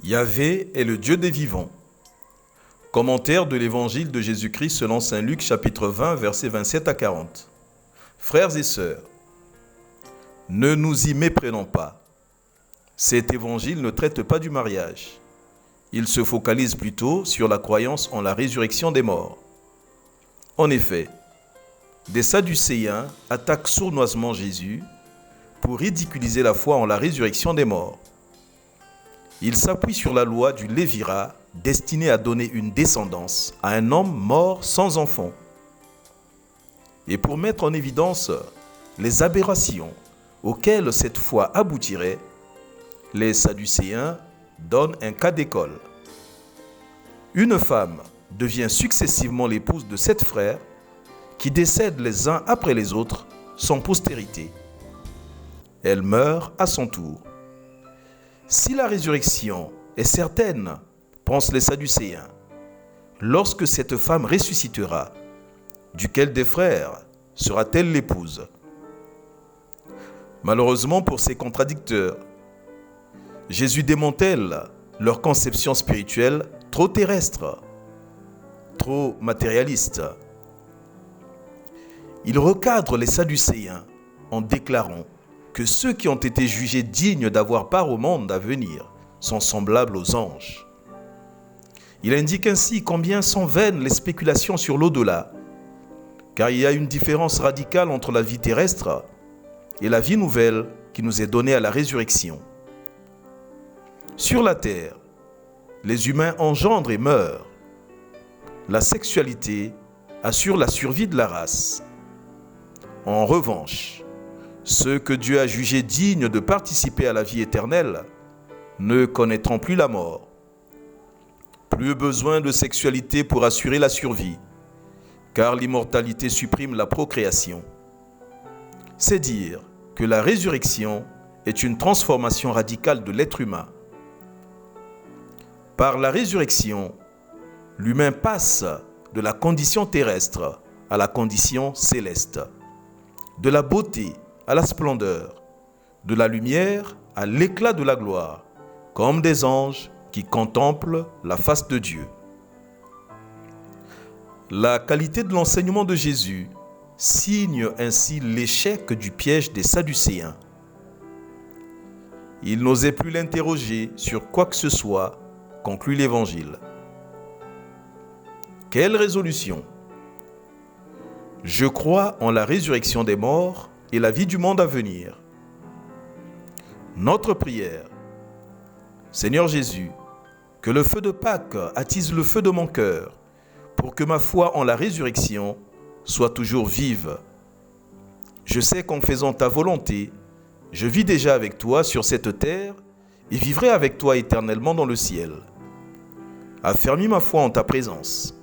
Yahvé est le Dieu des vivants. Commentaire de l'évangile de Jésus-Christ selon saint Luc chapitre 20 versets 27 à 40. Frères et sœurs, ne nous y méprenons pas. Cet évangile ne traite pas du mariage. Il se focalise plutôt sur la croyance en la résurrection des morts. En effet, des Sadducéens attaquent sournoisement Jésus pour ridiculiser la foi en la résurrection des morts. Ils s'appuient sur la loi du Lévirat destinée à donner une descendance à un homme mort sans enfant. Et pour mettre en évidence les aberrations auxquelles cette foi aboutirait, les Sadducéens donnent un cas d'école. Une femme devient successivement l'épouse de 7 frères qui décèdent les uns après les autres sans postérité. Elle meurt à son tour. Si la résurrection est certaine, pensent les Sadducéens, lorsque cette femme ressuscitera, duquel des frères sera-t-elle l'épouse? Malheureusement pour ces contradicteurs, Jésus démantèle leur conception spirituelle trop terrestre, trop matérialiste. Il recadre les Sadducéens en déclarant que ceux qui ont été jugés dignes d'avoir part au monde à venir sont semblables aux anges. Il indique ainsi combien sont vaines les spéculations sur l'au-delà, car il y a une différence radicale entre la vie terrestre et la vie nouvelle qui nous est donnée à la résurrection. Sur la terre, les humains engendrent et meurent. La sexualité assure la survie de la race. En revanche, ceux que Dieu a jugés dignes de participer à la vie éternelle ne connaîtront plus la mort. Plus besoin de sexualité pour assurer la survie, car l'immortalité supprime la procréation. C'est dire que la résurrection est une transformation radicale de l'être humain. Par la résurrection, l'humain passe de la condition terrestre à la condition céleste, de la beauté à la splendeur, de la lumière à l'éclat de la gloire, comme des anges qui contemplent la face de Dieu. La qualité de l'enseignement de Jésus signe ainsi l'échec du piège des Sadducéens. Ils n'osaient plus l'interroger sur quoi que ce soit, conclut l'Évangile. Quelle résolution? Je crois en la résurrection des morts et la vie du monde à venir. Notre prière. Seigneur Jésus, que le feu de Pâques attise le feu de mon cœur, pour que ma foi en la résurrection soit toujours vive. Je sais qu'en faisant ta volonté, je vis déjà avec toi sur cette terre et vivrai avec toi éternellement dans le ciel. Affermis ma foi en ta présence.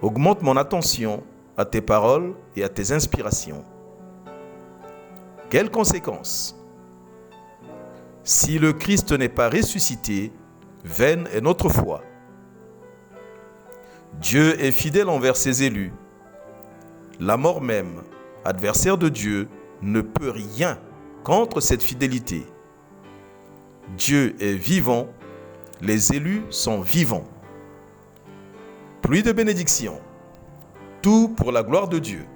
Augmente mon attention à tes paroles et à tes inspirations. Quelles conséquences? Si le Christ n'est pas ressuscité, vaine est notre foi. Dieu est fidèle envers ses élus. La mort même, adversaire de Dieu, ne peut rien contre cette fidélité. Dieu est vivant, les élus sont vivants. Pluie de bénédictions, tout pour la gloire de Dieu.